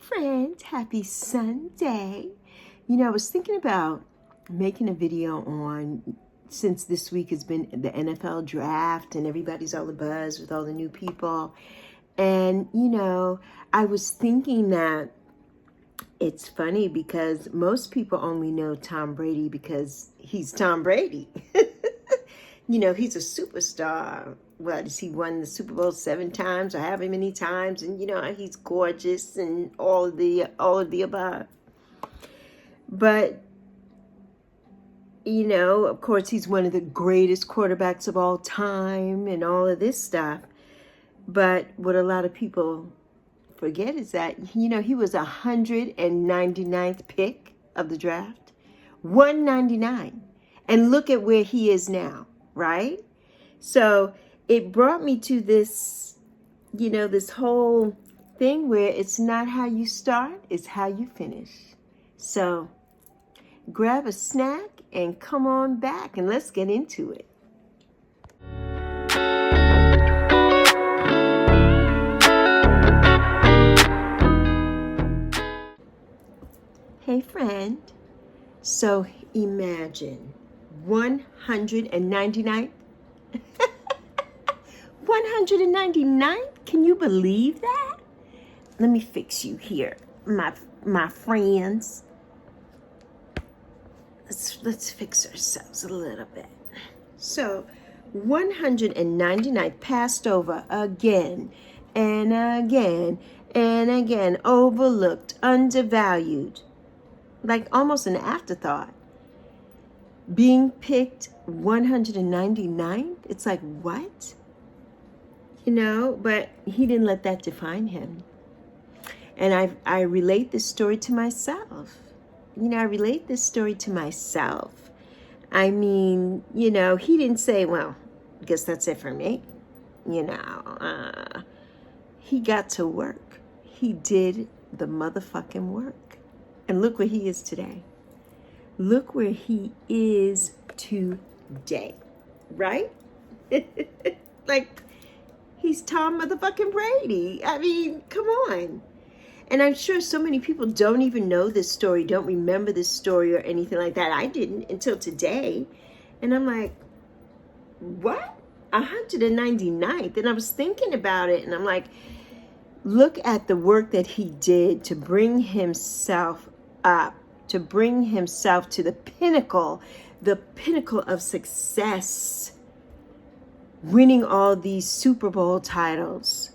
friend, happy Sunday. I was thinking about making a video on, since this week has been the NFL draft and everybody's all abuzz with all the new people. And, I was thinking that it's funny because most people only know Tom Brady because he's Tom Brady. He's a superstar. What, has he won the Super Bowl 7 times or however many times? And he's gorgeous and all of the above. But of course, he's one of the greatest quarterbacks of all time and all of this stuff. But what a lot of people forget is that, he was 199th pick of the draft. 199. And look at where he is now, right? So it brought me to this, this whole thing where it's not how you start, it's how you finish. So grab a snack and come on back and let's get into it. Hey friend, so imagine 199th 199th? Can you believe that? Let me fix you here, my friends. Let's fix ourselves a little bit. So 199th, passed over again and again and again, overlooked, undervalued, like almost an afterthought. Being picked 199th, it's like, what? But he didn't let that define him. And I relate this story to myself. I relate this story to myself. I mean, he didn't say, well, I guess that's it for me. He got to work. He did the motherfucking work. And look where he is today. Look where he is today, right? Like, he's Tom motherfucking Brady. I mean, come on. And I'm sure so many people don't even know this story, don't remember this story or anything like that. I didn't until today. And I'm like, what? 199th? And I was thinking about it and I'm like, look at the work that he did to bring himself up, to bring himself to the pinnacle of success, winning all these Super Bowl titles,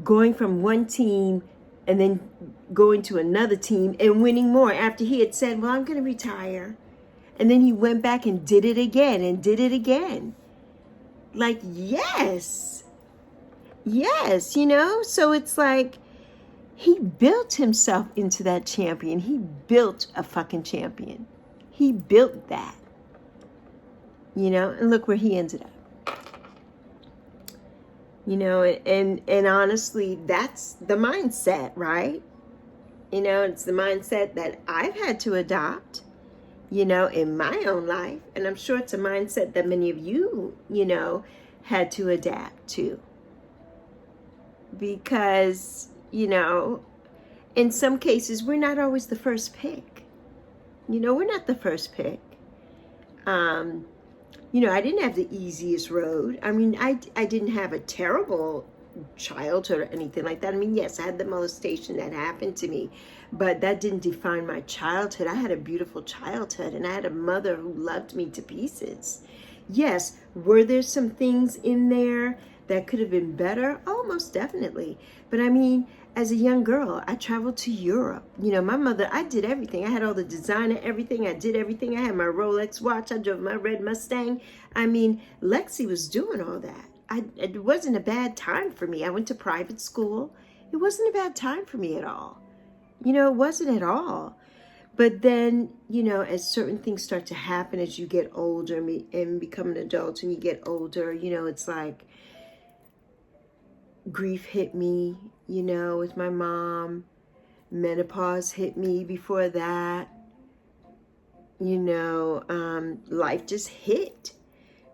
going from one team and then going to another team and winning more after he had said, well, I'm going to retire. And then he went back and did it again and did it again. Like, yes, so it's like he built himself into that champion. He built a fucking champion. He built that, and look where he ended up. And honestly, that's the mindset, right? It's the mindset that I've had to adopt, in my own life. And I'm sure it's a mindset that many of you, had to adapt to. Because, in some cases, we're not always the first pick. We're not the first pick. I didn't have the easiest road. I mean, I didn't have a terrible childhood or anything like that. I mean, yes, I had the molestation that happened to me, but that didn't define my childhood. I had a beautiful childhood and I had a mother who loved me to pieces. Yes, were there some things in there that could have been better? Oh, most definitely. But I mean, as a young girl, I traveled to Europe. My mother, I did everything. I had all the designer, everything. I did everything. I had my Rolex watch. I drove my red Mustang. I mean, Lexi was doing all that. It wasn't a bad time for me. I went to private school. It wasn't a bad time for me at all. It wasn't at all. But then, as certain things start to happen as you get older and become an adult and you get older, it's like grief hit me, with my mom. Menopause hit me before that. Life just hit.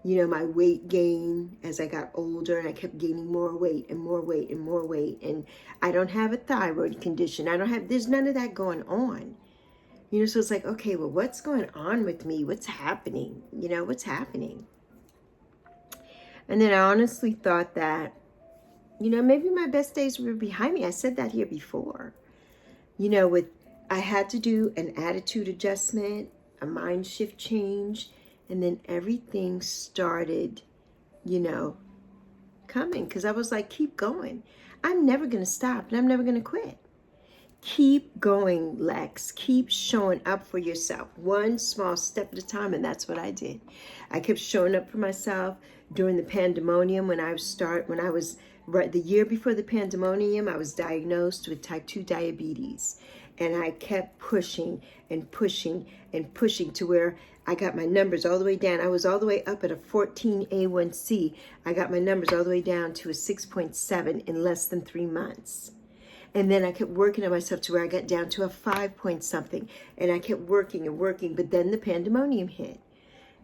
you know, my weight gain as I got older, and I kept gaining more weight and more weight and more weight. And I don't have a thyroid condition. There's none of that going on. You know, so it's like, okay, well, what's going on with me? What's happening? You know, what's happening? And then I honestly thought that, you know, maybe my best days were behind me. I said that here before. You know, I had to do an attitude adjustment, a mind shift change, and then everything started, you know, coming. Because I was like, keep going. I'm never going to stop, and I'm never going to quit. Keep going, Lex. Keep showing up for yourself, one small step at a time, and that's what I did. I kept showing up for myself during the pandemonium. When I was right the year before the pandemonium, I was diagnosed with type 2 diabetes, and I kept pushing and pushing and pushing to where I got my numbers all the way down. I was all the way up at a 14 A1C. I got my numbers all the way down to a 6.7 in less than 3 months. And then I kept working on myself to where I got down to a 5 point something. And I kept working and working. But then the pandemonium hit.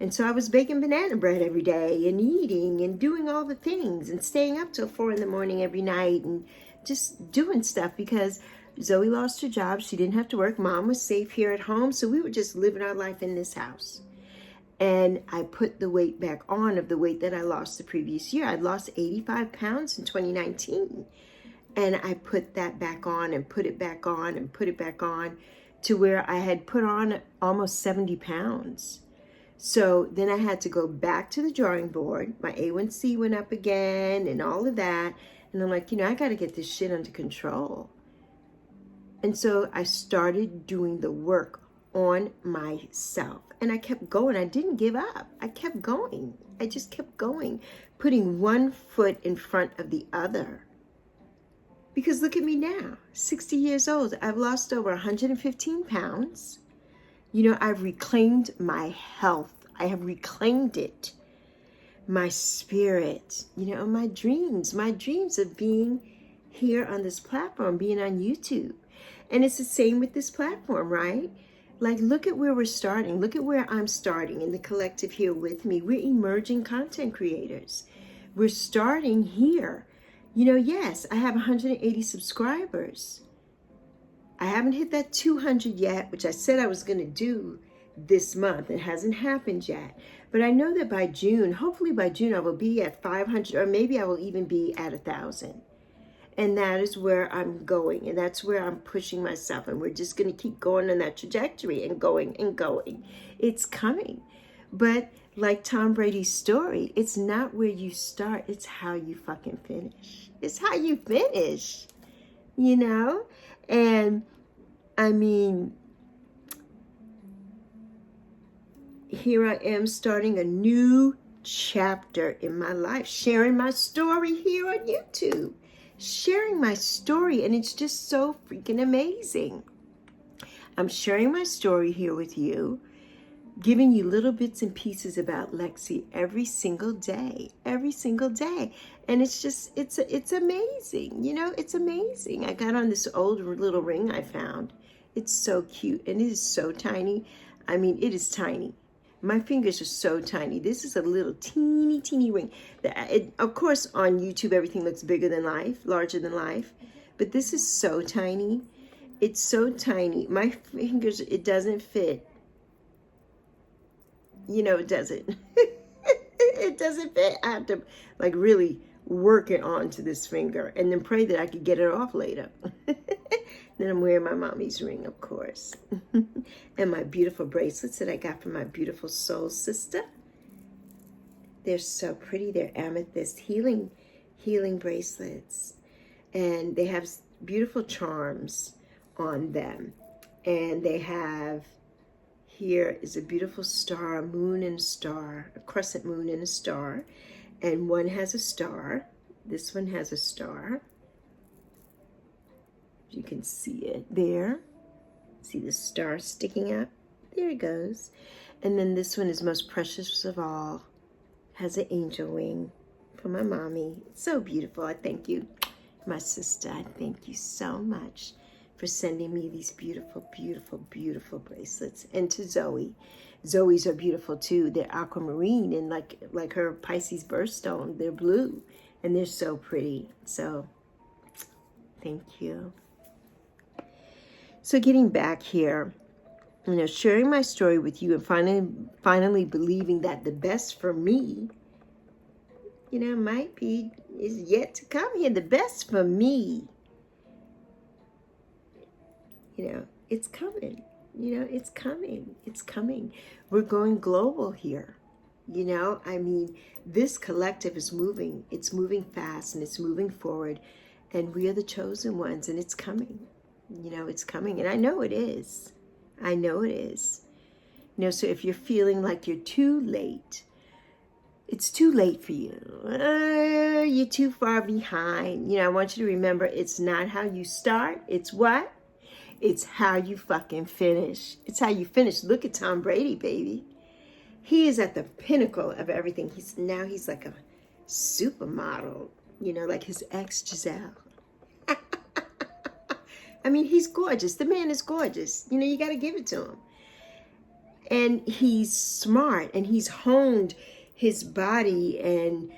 And so I was baking banana bread every day and eating and doing all the things and staying up till 4 in the morning every night and just doing stuff because Zoe lost her job. She didn't have to work. Mom was safe here at home. So we were just living our life in this house. And I put the weight back on of the weight that I lost the previous year. I'd lost 85 pounds in 2019. And I put that back on and put it back on and put it back on to where I had put on almost 70 pounds. So then I had to go back to the drawing board. My A1C went up again and all of that. And I'm like, you know, I got to get this shit under control. And so I started doing the work on myself. And I kept going. I didn't give up. I kept going. I just kept going, putting one foot in front of the other. Because look at me now, 60 years old. I've lost over 115 pounds. You know, I've reclaimed my health. I have reclaimed it. My spirit, you know, my dreams of being here on this platform, being on YouTube. And it's the same with this platform, right? Like, look at where we're starting. Look at where I'm starting in the collective here with me. We're emerging content creators. We're starting here. You know, yes, I have 180 subscribers. I haven't hit that 200 yet, which I said I was going to do this month. It hasn't happened yet. But I know that by June, hopefully by June, I will be at 500, or maybe I will even be at 1,000. And that is where I'm going. And that's where I'm pushing myself. And we're just going to keep going on that trajectory and going and going. It's coming. But like Tom Brady's story, it's not where you start, it's how you fucking finish. It's how you finish, you know? And I mean, here I am starting a new chapter in my life, sharing my story here on YouTube, sharing my story, and it's just so freaking amazing. I'm sharing my story here with you, giving you little bits and pieces about Lexi every single day. And it's just, it's amazing. You know, it's amazing. I got on this old little ring I found. It's so cute and it is so tiny. I mean, it is tiny. My fingers are so tiny. This is a little teeny ring. Of course, on YouTube, everything looks bigger than life, larger than life. But this is so tiny. It's so tiny. My fingers, it doesn't fit. You know, it doesn't. It doesn't fit. I have to like really work it onto this finger and then pray that I could get it off later. Then I'm wearing my mommy's ring, of course. And my beautiful bracelets that I got from my beautiful soul sister. They're so pretty. They're amethyst healing bracelets. And they have beautiful charms on them. And they have, here is a beautiful star, a moon and a star, a crescent moon and a star. And one has a star. This one has a star. You can see it there. See the star sticking up? There it goes. And then this one is most precious of all. Has an angel wing for my mommy. It's so beautiful. I thank you, my sister. I thank you so much for sending me these beautiful, beautiful, beautiful bracelets. And to Zoe. Zoe's are beautiful too. They're aquamarine and like her Pisces birthstone. They're blue and they're so pretty. So thank you. So getting back here, sharing my story with you and finally believing that the best for me, is yet to come here. The best for me, it's coming. It's coming. It's coming. We're going global here. This collective is moving. It's moving fast and it's moving forward. And we are the chosen ones and it's coming. It's coming. And I know it is. I know it is. So if you're feeling like you're too late, it's too late for you. You're too far behind. I want you to remember it's not how you start. It's what? It's how you fucking finish. It's how you finish. Look at Tom Brady, baby. He is at the pinnacle of everything. He's like a supermodel, like his ex Giselle. He's gorgeous. The man is gorgeous. You got to give it to him. And he's smart and he's honed his body and,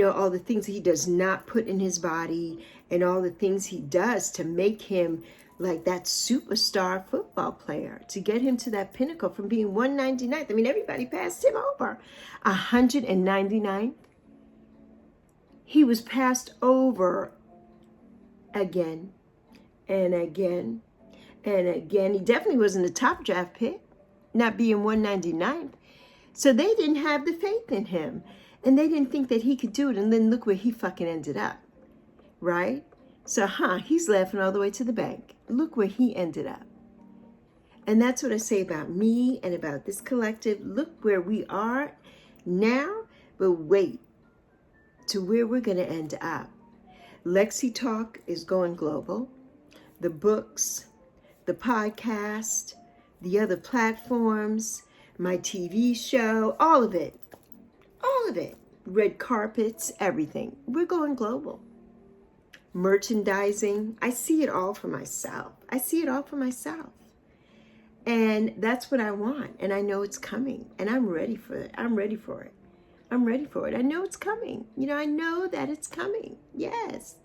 all the things he does not put in his body and all the things he does to make him like that superstar football player, to get him to that pinnacle from being 199th. Everybody passed him over. 199th. He was passed over again and again and again. He definitely wasn't a top draft pick, not being 199th. So they didn't have the faith in him. And they didn't think that he could do it. And then look where he fucking ended up. Right? So, he's laughing all the way to the bank. Look where he ended up. And that's what I say about me and about this collective. Look where we are now, but wait to where we're going to end up. Lexi Talk is going global. The books, the podcast, the other platforms, my TV show, all of it. All of it. Red carpets, everything. We're going global. Merchandising. I see it all for myself. And that's what I want. And I know it's coming. And I'm ready for it. I'm ready for it. I know it's coming. I know that it's coming. Yes.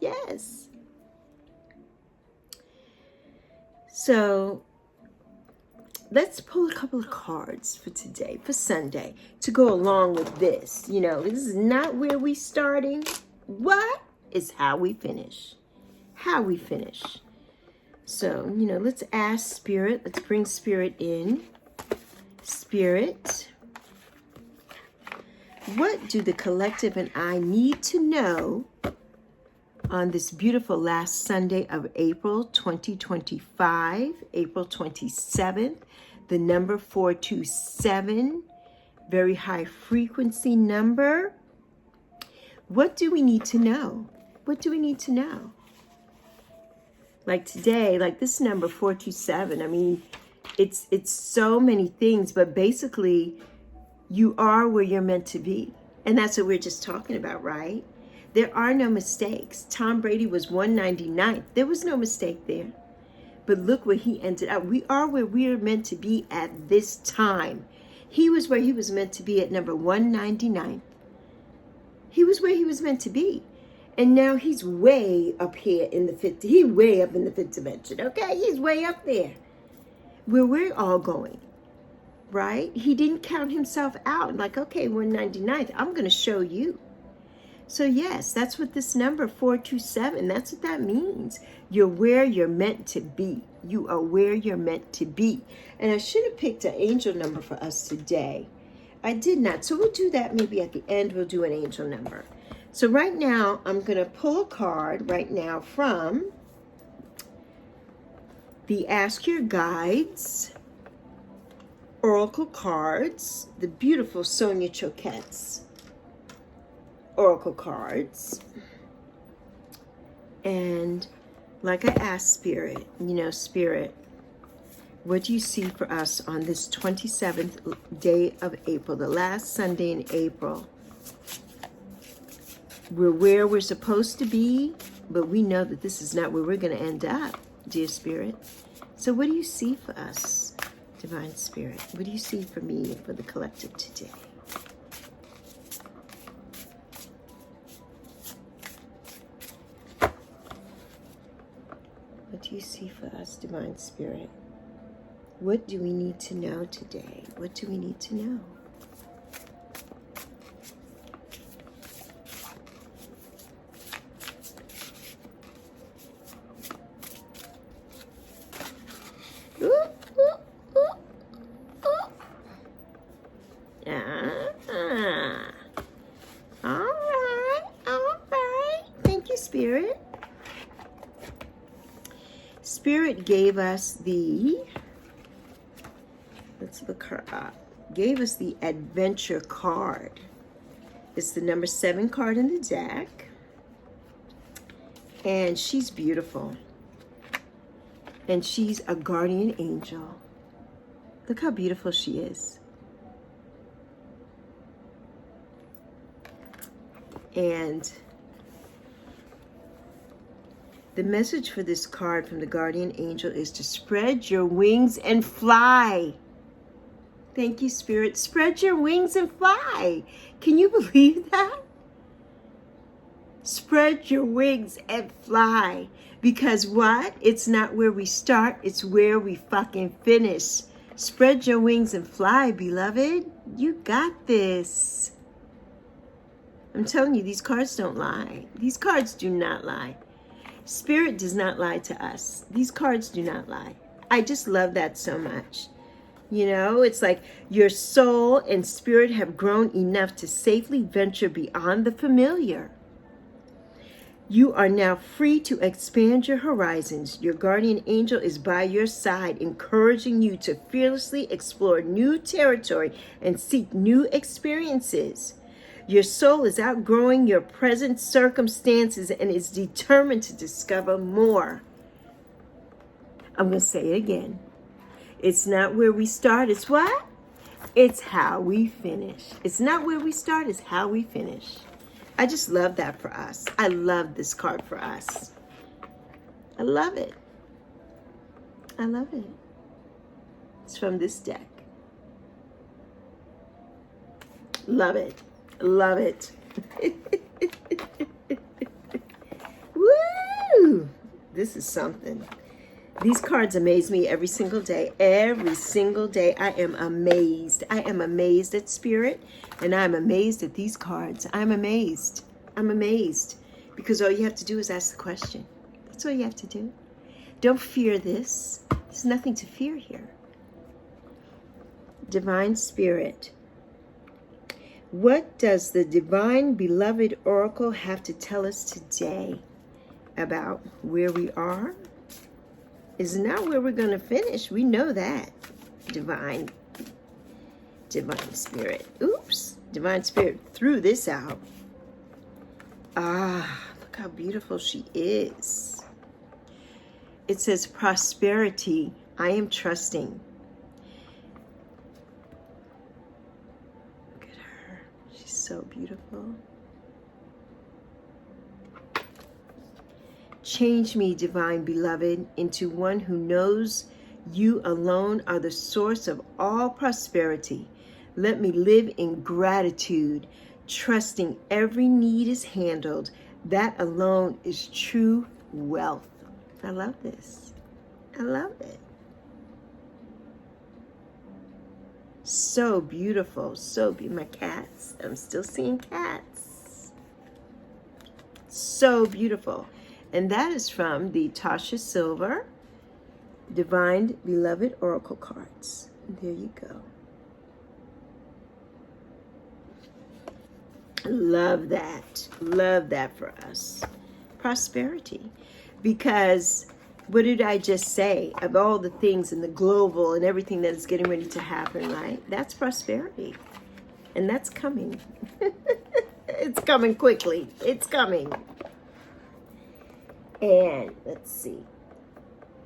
So let's pull a couple of cards for today, for Sunday, to go along with this. This is not where we starting. What? It's how we finish. So, let's ask Spirit. Let's bring Spirit in. Spirit, what do the collective and I need to know on this beautiful last Sunday of April 2025, April 27th, the number 427, very high frequency number. What do we need to know? Like today, like this number 427, it's so many things, but basically you are where you're meant to be. And that's what we're just talking about, right? There are no mistakes. Tom Brady was 199th. There was no mistake there. But look where he ended up. We are where we are meant to be at this time. He was where he was meant to be at number 199th. He was where he was meant to be. And now he's way up here in the fifth. He's way up in the fifth dimension, okay? He's way up there. Where we're all going, right? He didn't count himself out. Like, okay, 199th, I'm going to show you. So yes, that's what this number 427, that's what that means. You're where you're meant to be. You are where you're meant to be. And I should have picked an angel number for us today. I did not. So we'll do that maybe at the end. We'll do an angel number. So right now, I'm going to pull a card right now from the Ask Your Guides Oracle cards, the beautiful Sonia Choquette's Oracle cards. And like I asked Spirit, Spirit, what do you see for us on this 27th day of April, the last Sunday in April? We're where we're supposed to be, but we know that this is not where we're going to end up. dear Spirit. So what do you see for us, Divine Spirit? What do you see for me and for the collective today? What do you see for us, Divine Spirit? What do we need to know today? What do we need to know? Spirit. Spirit gave us the, let's look her up, gave us the adventure card. It's the number 7 card in the deck. And she's beautiful. And she's a guardian angel. Look how beautiful she is. And the message for this card from the guardian angel is to spread your wings and fly. Thank you, Spirit. Spread your wings and fly. Can you believe that? Spread your wings and fly. Because what? It's not where we start, it's where we fucking finish. Spread your wings and fly, beloved. You got this. I'm telling you, these cards don't lie. These cards do not lie. Spirit does not lie to us. These cards do not lie. I just love that so much. You know, it's like your soul and spirit have grown enough to safely venture beyond the familiar. You are now free to expand your horizons. Your guardian angel is by your side, encouraging you to fearlessly explore new territory and seek new experiences. Your soul is outgrowing your present circumstances and is determined to discover more. I'm going to say it again. It's not where we start, it's what? It's how we finish. It's not where we start, it's how we finish. I just love that for us. I love this card for us. I love it. I love it. It's from this deck. Love it. Love it. Woo! This is something. These cards amaze me every single day. Every single day I am amazed. I am amazed at Spirit, and I'm amazed at these cards. I'm amazed. I'm amazed. Because all you have to do is ask the question. That's all you have to do. Don't fear this. There's nothing to fear here. Divine Spirit. What does the Divine Beloved Oracle have to tell us today about where we are? Is not where we're going to finish. We know that. Divine Spirit. Oops. Divine Spirit threw this out. Ah, look how beautiful she is. It says, prosperity. I am trusting. So beautiful. Change me, Divine Beloved, into one who knows you alone are the source of all prosperity. Let me live in gratitude, trusting every need is handled. That alone is true wealth. I love this. I love it. So beautiful, so beautiful. My cats, I'm still seeing cats. So beautiful. And that is from the Tasha Silver Divine Beloved Oracle cards. There you go. Love that. Love that for us. Prosperity. Because what did I just say of all the things in the global and everything that is getting ready to happen, right? That's prosperity. And that's coming. It's coming quickly. It's coming. And let's see.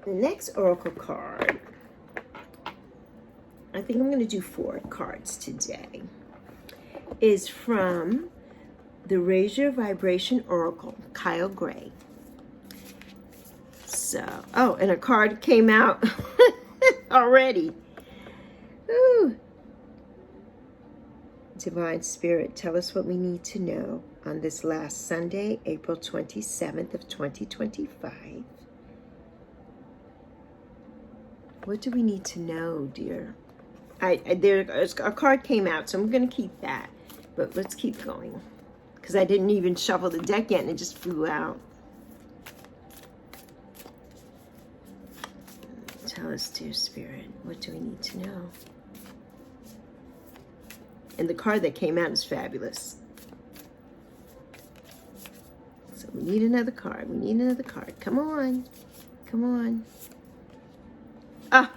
The next oracle card, I think I'm going to do 4 cards today, is from the Raise Your Vibration Oracle, Kyle Gray. So, oh, and a card came out already. Ooh. Divine Spirit, tell us what we need to know on this last Sunday, April 27th of 2025. What do we need to know, dear? There a card came out, so I'm going to keep that. But let's keep going. Because I didn't even shuffle the deck yet, and it just flew out. Tell us, dear Spirit, what do we need to know? And the card that came out is fabulous. So we need another card. We need another card. Come on. Come on. Ah!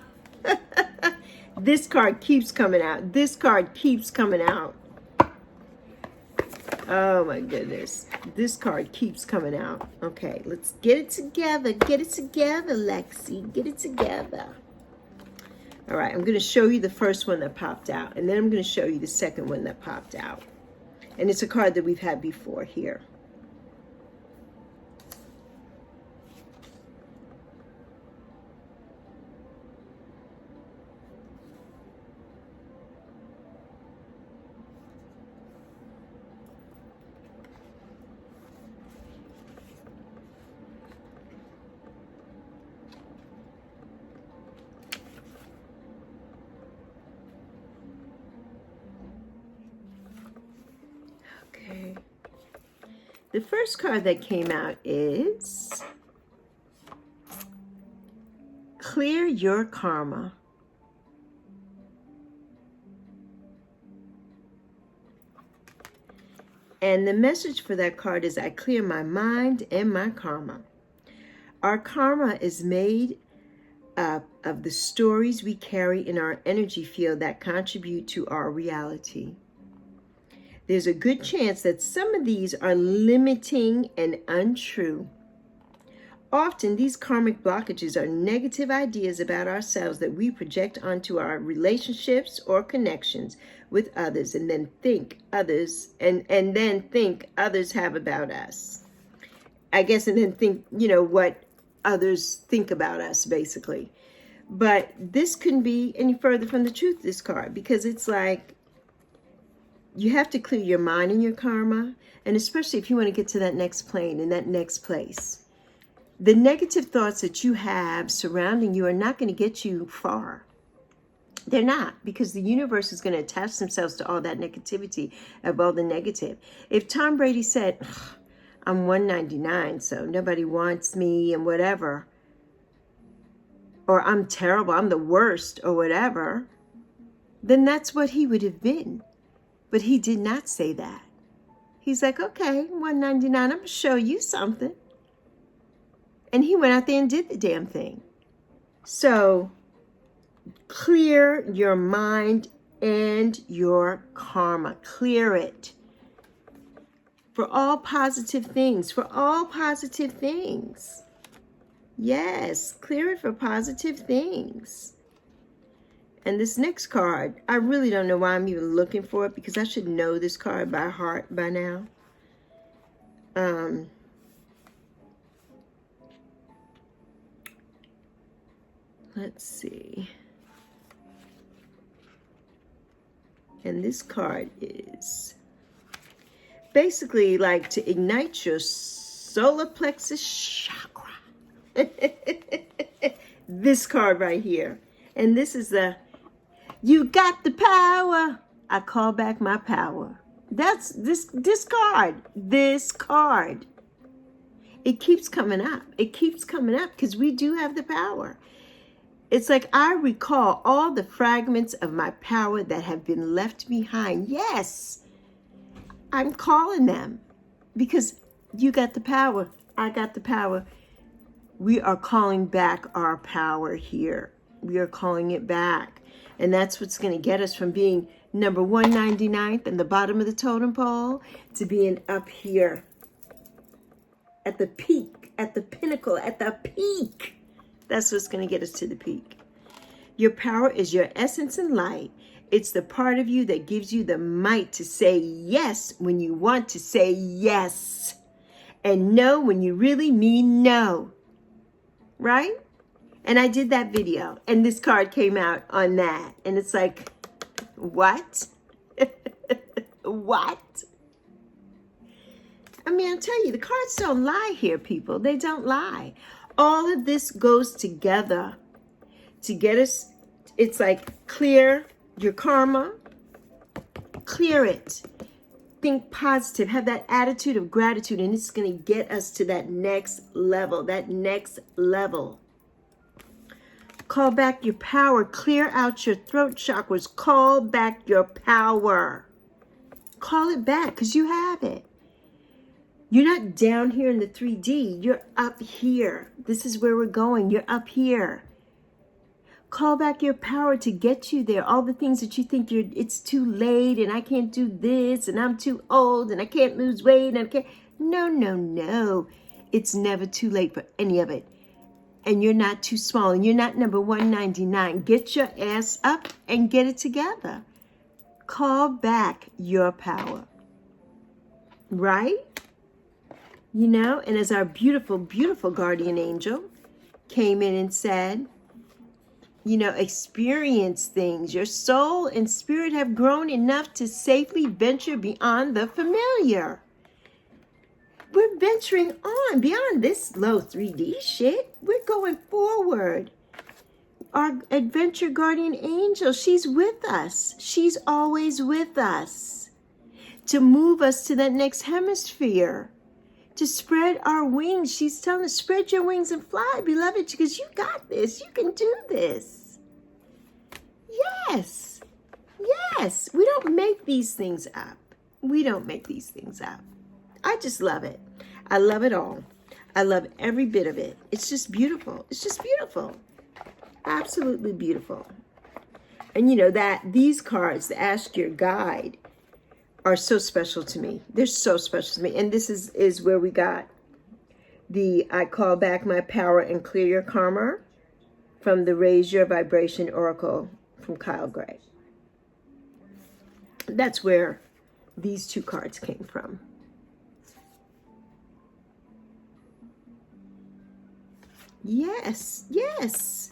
This card keeps coming out. This card keeps coming out. Oh my goodness. This card keeps coming out. Okay, let's get it together. Get it together, Lexi. Get it together. All right, I'm going to show you the first one that popped out, and then I'm going to show you the second one that popped out. And it's a card that we've had before here. Okay. The first card that came out is Clear Your Karma. And the message for that card is I clear my mind and my karma. Our karma is made up of the stories we carry in our energy field that contribute to our reality. There's a good chance that some of these are limiting and untrue. Often, these karmic blockages are negative ideas about ourselves that we project onto our relationships or connections with others, and then think others have about us. I guess, and then think, what others think about us, basically. But this couldn't be any further from the truth, this card, because it's like, you have to clear your mind and your karma, and especially if you want to get to that next plane and that next place. The negative thoughts that you have surrounding you are not going to get you far. They're not, because the universe is going to attach themselves to all that negativity of all the negative. If Tom Brady said, I'm 199, so nobody wants me and whatever, or I'm terrible, I'm the worst or whatever, then that's what he would have been. But he did not say that. He's like, okay, 199, I'm going to show you something. And he went out there and did the damn thing. So, clear your mind and your karma. Clear it. For all positive things. For all positive things. Yes, clear it for positive things. And this next card, I really don't know why I'm even looking for it, because I should know this card by heart by now. Let's see. And this card is basically like to ignite your solar plexus chakra. This card right here. And this is the You got the power. I call back my power. That's this card. This card. It keeps coming up. It keeps coming up because we do have the power. It's like I recall all the fragments of my power that have been left behind. Yes, I'm calling them because you got the power. I got the power. We are calling back our power here. We are calling it back. And that's what's going to get us from being number 199th and the bottom of the totem pole to being up here at the peak, at the pinnacle, at the peak. That's what's going to get us to the peak. Your power is your essence and light. It's the part of you that gives you the might to say yes when you want to say yes. And no when you really mean no. right? And I did that video, and this card came out on that. And it's like, what? What? I mean, I'll tell you, the cards don't lie here, people. They don't lie. All of this goes together to get us. It's like clear your karma, clear it. Think positive, have that attitude of gratitude, and it's going to get us to that next level, Call back your power, clear out your throat chakras, call back your power. Call it back, because you have it. You're not down here in the 3D, you're up here. This is where we're going, you're up here. Call back your power to get you there. All the things that you think it's too late and I can't do this and I'm too old and I can't lose weight and I can't. No. It's never too late for any of it. And you're not too small and you're not number 199. Get your ass up and get it together. Call back your power. Right? You know, and as our beautiful, beautiful guardian angel came in and said, you know, experience things. Your soul and spirit have grown enough to safely venture beyond the familiar. We're venturing on beyond this low 3D shit. We're going forward. Our adventure guardian angel, she's with us. She's always with us to move us to that next hemisphere, to spread our wings. She's telling us, spread your wings and fly, beloved, because you got this. You can do this. Yes. Yes. We don't make these things up. We don't make these things up. I just love it. I love it all. I love every bit of it. It's just beautiful. It's just beautiful. Absolutely beautiful. And you know that these cards, the Ask Your Guide, are so special to me. They're so special to me. And this is where we got the I Call Back My Power and Clear Your Karma from the Raise Your Vibration Oracle from Kyle Gray. That's where these two cards came from. Yes, yes,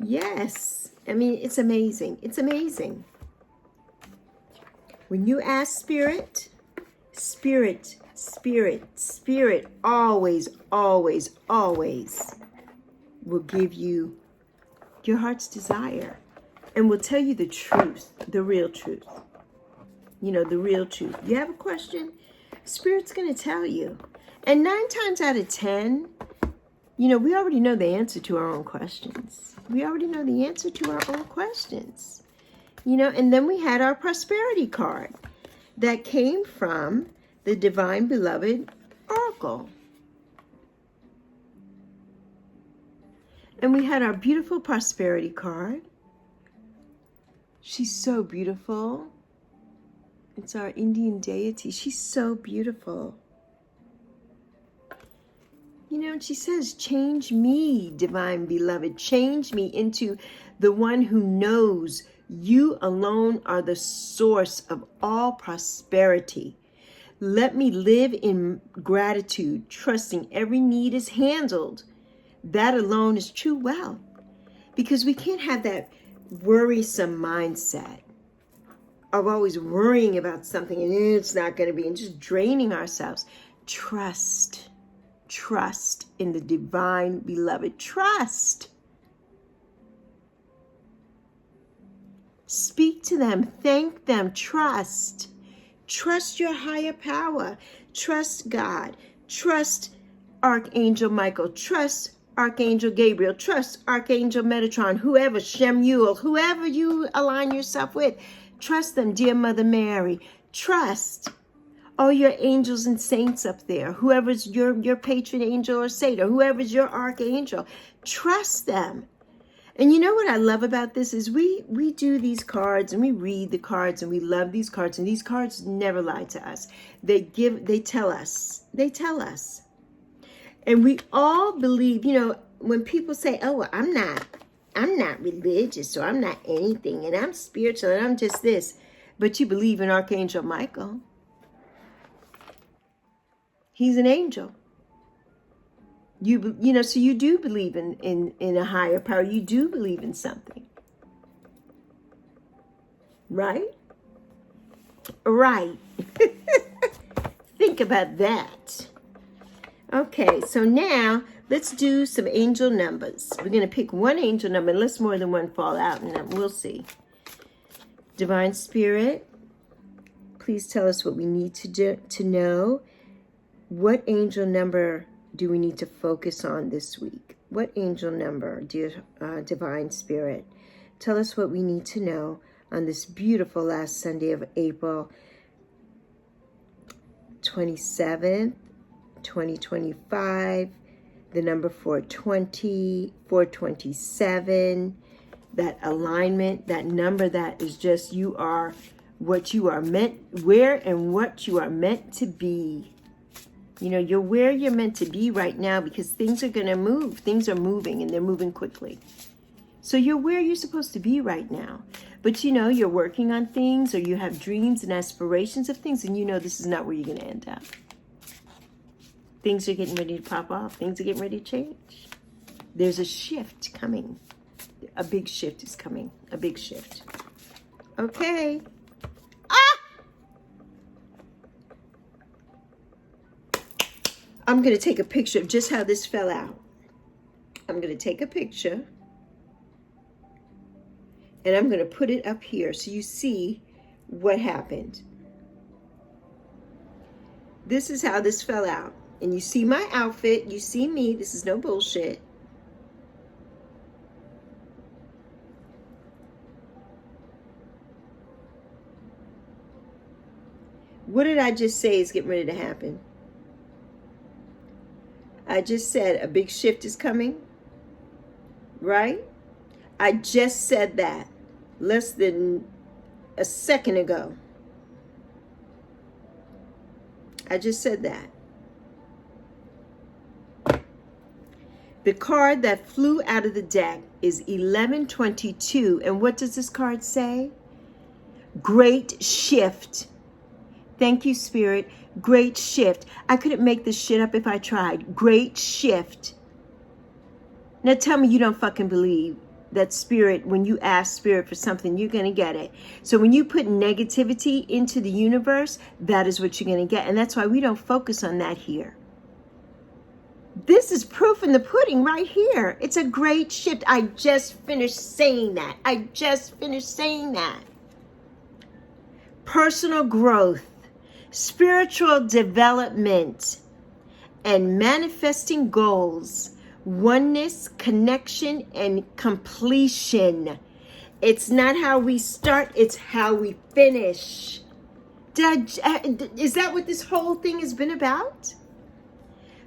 yes. I mean, it's amazing. It's amazing. When you ask Spirit, Spirit, Spirit, Spirit always, always, always will give you your heart's desire and will tell you the truth, the real truth. You know, the real truth. You have a question, Spirit's going to tell you. And 9 times out of 10, you know, we already know the answer to our own questions. We already know the answer to our own questions. You know, and then we had our prosperity card that came from the Divine Beloved Oracle. And we had our beautiful prosperity card. She's so beautiful. It's our Indian deity. She's so beautiful. You know, and she says, change me, Divine Beloved. Change me into the one who knows you alone are the source of all prosperity. Let me live in gratitude, trusting every need is handled. That alone is true wealth. Because we can't have that worrisome mindset of always worrying about something and it's not going to be, and just draining ourselves. Trust in the Divine Beloved. Trust. Speak to them, thank them, trust. Trust your higher power. Trust God. Trust Archangel Michael. Trust Archangel Gabriel. Trust Archangel Metatron. Whoever, Shemuel, whoever you align yourself with. Trust them, dear Mother Mary. Trust all your angels and saints up there. Whoever's your patron angel or saint, or whoever's your archangel. Trust them. And you know what I love about this is we do these cards and we read the cards and we love these cards, and these cards never lie to us. They tell us. And we all believe, you know, when people say, oh, well, I'm not religious, or I'm not anything, and I'm spiritual, and I'm just this. But you believe in Archangel Michael. He's an angel. So you do believe in a higher power. You do believe in something. Right? Right. Think about that. Okay, so now let's do some angel numbers. We're going to pick one angel number, unless more than one fall out, and then we'll see. Divine Spirit, please tell us what we need to know. What angel number do we need to focus on this week? What angel number, dear Divine Spirit? Tell us what we need to know on this beautiful last Sunday of April 27th, 2025, the number 420, 427, that alignment, that number that is just you are what you are meant, where and what you are meant to be. You're where you're meant to be right now because things are going to move. Things are moving and they're moving quickly. So you're where you're supposed to be right now. But you're working on things, or you have dreams and aspirations of things, and this is not where you're going to end up. Things are getting ready to pop off. Things are getting ready to change. There's a shift coming. A big shift is coming. A big shift. Okay. I'm going to take a picture of just how this fell out. I'm going to take a picture. And I'm going to put it up here so you see what happened. This is how this fell out. And you see my outfit. You see me. This is no bullshit. What did I just say is getting ready to happen? I just said a big shift is coming. Right? I just said that less than a second ago. I just said that. The card that flew out of the deck is 1122. And what does this card say? Great shift. Thank you, Spirit. Great shift. I couldn't make this shit up if I tried. Great shift. Now tell me you don't fucking believe that Spirit, when you ask Spirit for something, you're going to get it. So when you put negativity into the universe, that is what you're going to get. And that's why we don't focus on that here. This is proof in the pudding right here. It's a great shift. I just finished saying that. Personal growth, spiritual development, and manifesting goals. Oneness, connection, and completion. It's not how we start, it's how we finish. Is that what this whole thing has been about?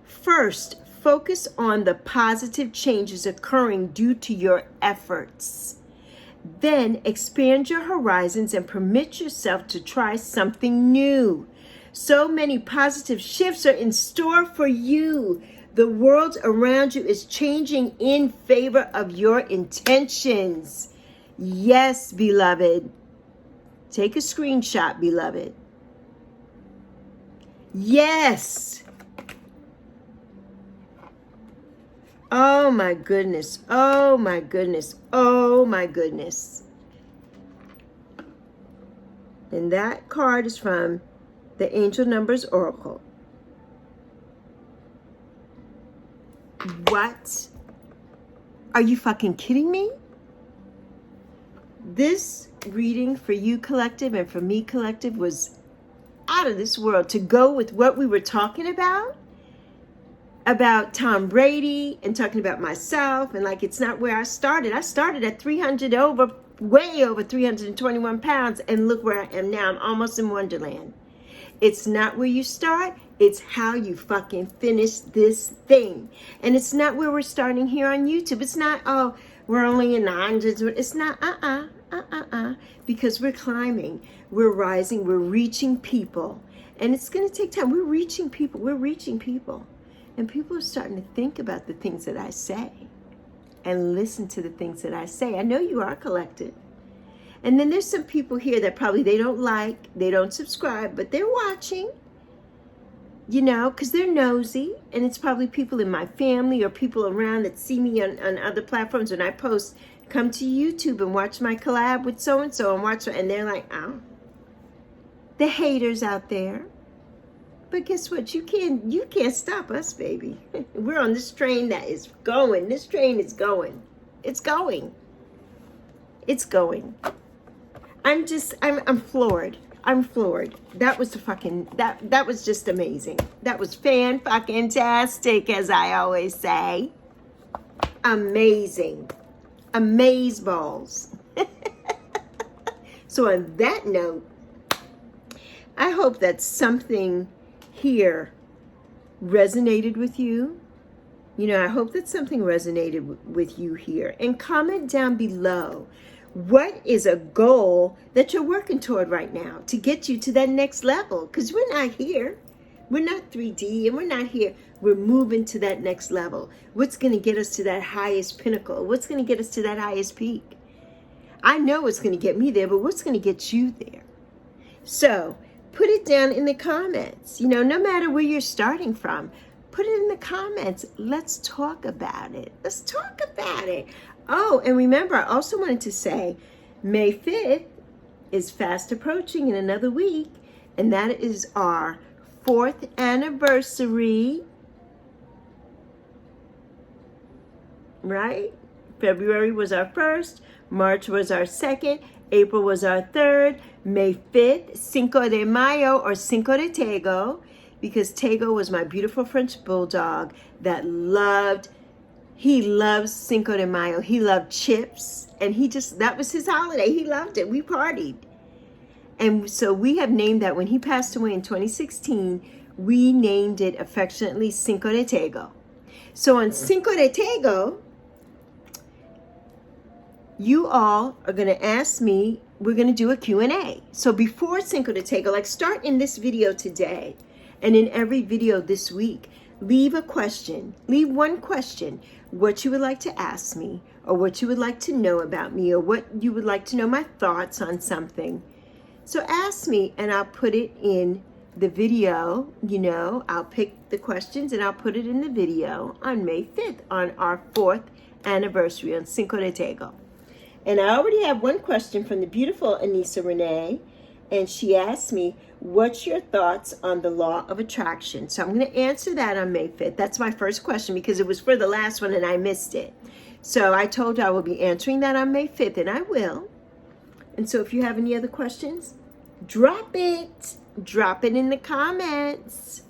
First, focus on the positive changes occurring due to your efforts. Then, expand your horizons and permit yourself to try something new. So many positive shifts are in store for you. The world around you is changing in favor of your intentions. Yes, beloved. Take a screenshot, beloved. Yes. Oh my goodness. Oh my goodness. Oh my goodness. And that card is from the Angel Numbers Oracle. What? Are you fucking kidding me? This reading for you, collective, and for me, collective, was out of this world. To go with what we were talking about Tom Brady and talking about myself, and like it's not where I started. I started at way over 321 pounds, and look where I am now. I'm almost in Wonderland. It's not where you start. It's how you fucking finish this thing. And it's not where we're starting here on YouTube. It's not, oh, we're only in the hundreds. It's not, because we're climbing, we're rising, we're reaching people. And it's going to take time. We're reaching people. And people are starting to think about the things that I say and listen to the things that I say. I know you are collective. And then there's some people here that probably they don't subscribe, but they're watching. you know, because they're nosy, and it's probably people in my family or people around that see me on other platforms when I post, come to YouTube and watch my collab with so-and-so and watch, and they're like, oh, the haters out there. But guess what? You can't stop us, baby. We're on this train that is going. This train is going. It's going. It's going. I'm floored. I'm floored. That was that was just amazing. That was fan-fucking-tastic, as I always say. Amazing. Amazeballs. So on that note, I hope that something here resonated with you. You know, I hope that something resonated with you here. And comment down below, what is a goal that you're working toward right now to get you to that next level? Because we're not here. We're not 3D, and we're not here. We're moving to that next level. What's going to get us to that highest pinnacle? What's going to get us to that highest peak? I know what's going to get me there, but what's going to get you there? So put it down in the comments. You know, no matter where you're starting from, put it in the comments. Let's talk about it. Let's talk about it. Oh, and remember, I also wanted to say May 5th is fast approaching in another week, and that is our 4th anniversary, right? February was our 1st, March was our 2nd, April was our 3rd, May 5th, Cinco de Mayo or Cinco de Tego, because Tego was my beautiful French bulldog that he loves Cinco de Mayo. He loved chips, and that was his holiday. He loved it. We partied. And so we have named that, when he passed away in 2016, we named it affectionately Cinco de Tego. So on Cinco de Tego, you all are going to ask me, we're going to do a Q&A. So before Cinco de Tego, like start in this video today and in every video this week, leave a question. Leave one question, what you would like to ask me, or what you would like to know about me, or what you would like to know my thoughts on something. So ask me, and I'll put it in the video. You know, I'll pick the questions and I'll put it in the video on May 5th, on our 4th anniversary, on Cinco de Tego. And I already have one question from the beautiful Anissa Renee, and she asked me, what's your thoughts on the law of attraction? So I'm going to answer that on May 5th. That's my first question, because it was for the last one and I missed it. So I told you I will be answering that on May 5th, and I will. And so if you have any other questions, drop it. Drop it in the comments.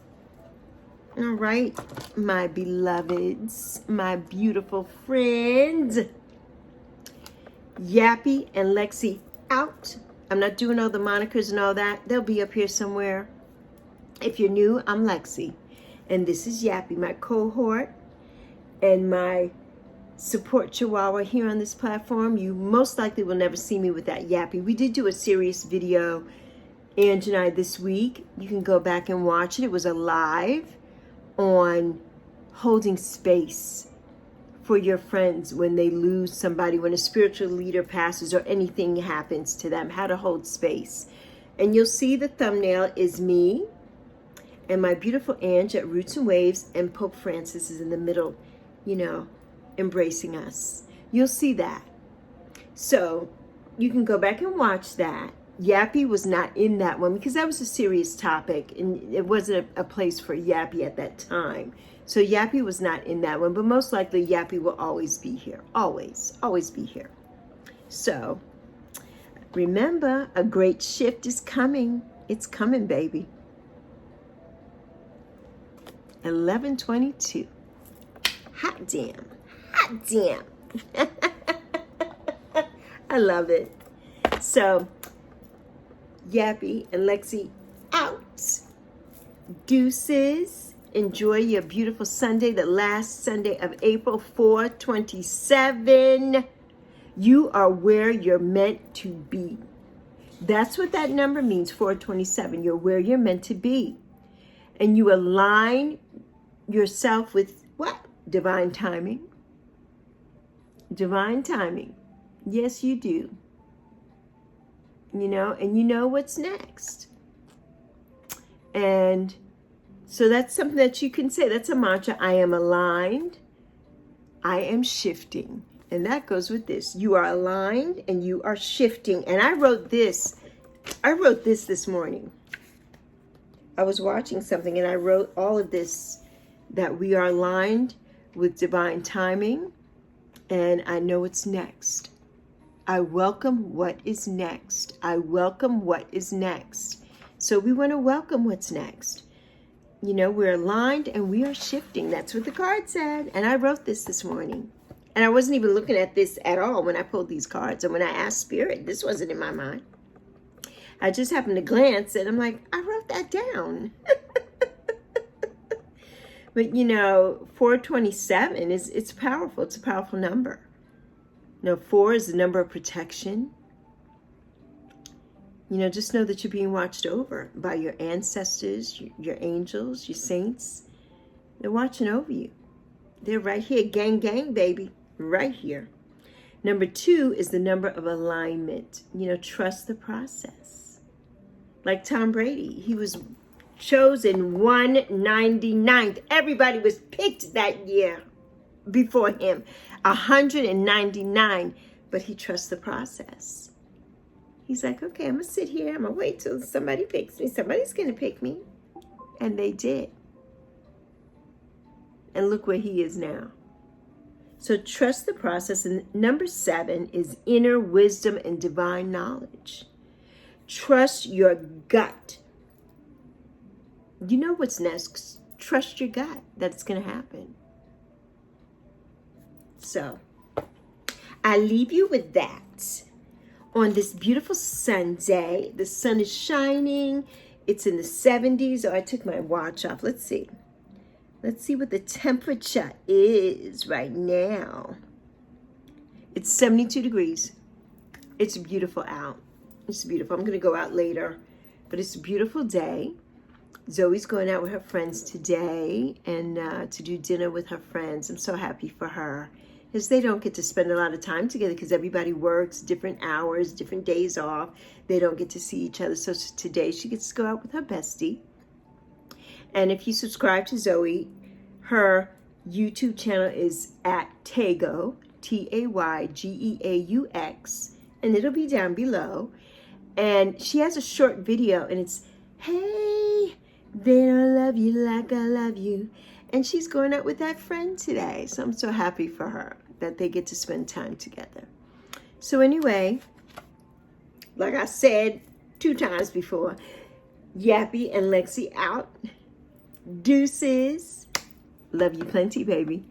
All right, my beloveds, my beautiful friends. Yappy and Lexi out. I'm not doing all the monikers and all that. They'll be up here somewhere. If you're new, I'm Lexi. And this is Yappy, my cohort and my support chihuahua here on this platform. You most likely will never see me with that Yappy. We did do a serious video, Ange and I, this week. You can go back and watch it. It was a live on holding space for your friends when they lose somebody, when a spiritual leader passes or anything happens to them, how to hold space. And you'll see the thumbnail is me and my beautiful Ange at Roots and Waves, and Pope Francis is in the middle, you know, embracing us. You'll see that. So you can go back and watch that. Yappy was not in that one because that was a serious topic and it wasn't a place for Yappy at that time. So Yappy was not in that one, but most likely Yappy will always be here. Always, always be here. So remember, a great shift is coming. It's coming, baby. 11:22. Hot damn. Hot damn. I love it. So Yappy and Lexi out. Deuces. Enjoy your beautiful Sunday, the last Sunday of April, 4/27. You are where you're meant to be. That's what that number means, 4/27. You're where you're meant to be. And you align yourself with what? Divine timing. Divine timing. Yes, you do. You know, and you know what's next. And So that's something that you can say. That's a mantra. I am aligned. I am shifting. And that goes with this. You are aligned and you are shifting. And I wrote this this morning. I was watching something and I wrote all of this, that we are aligned with divine timing. And I know what's next. I welcome what is next. I welcome what is next. So we want to welcome what's next. You know, we're aligned and we are shifting. That's what the card said. And I wrote this morning. And I wasn't even looking at this at all when I pulled these cards. And when I asked Spirit, this wasn't in my mind. I just happened to glance and I'm like, I wrote that down. But, you know, 427 it's powerful. It's a powerful number. You know, 4 is the number of protection. You know, just know that you're being watched over by your ancestors, your angels, your saints. They're watching over you. They're right here. Gang, gang, baby. Right here. Number 2 is the number of alignment. You know, trust the process. Like Tom Brady, he was chosen 199th. Everybody was picked that year before him. 199. But he trusts the process. He's like, okay, I'm going to sit here. I'm going to wait till somebody picks me. Somebody's going to pick me. And they did. And look where he is now. So trust the process. And number 7 is inner wisdom and divine knowledge. Trust your gut. You know what's next. Trust your gut that it's going to happen. So I leave you with that. On this beautiful Sunday, the sun is shining. It's in the 70s. Oh, I took my watch off. Let's see. Let's see what the temperature is right now. It's 72 degrees. It's beautiful out. It's beautiful. I'm going to go out later. But it's a beautiful day. Zoe's going out with her friends today and to do dinner with her friends. I'm so happy for her. Because they don't get to spend a lot of time together because everybody works different hours, different days off. They don't get to see each other. So today she gets to go out with her bestie. And if you subscribe to Zoe, her YouTube channel is at Taygeaux, Taygeaux, and it'll be down below. And she has a short video and it's, hey, they don't love you like I love you. And she's going out with that friend today. So I'm so happy for her that they get to spend time together. So anyway, like I said 2 times before, Yappy and Lexi out. Deuces. Love you plenty, baby.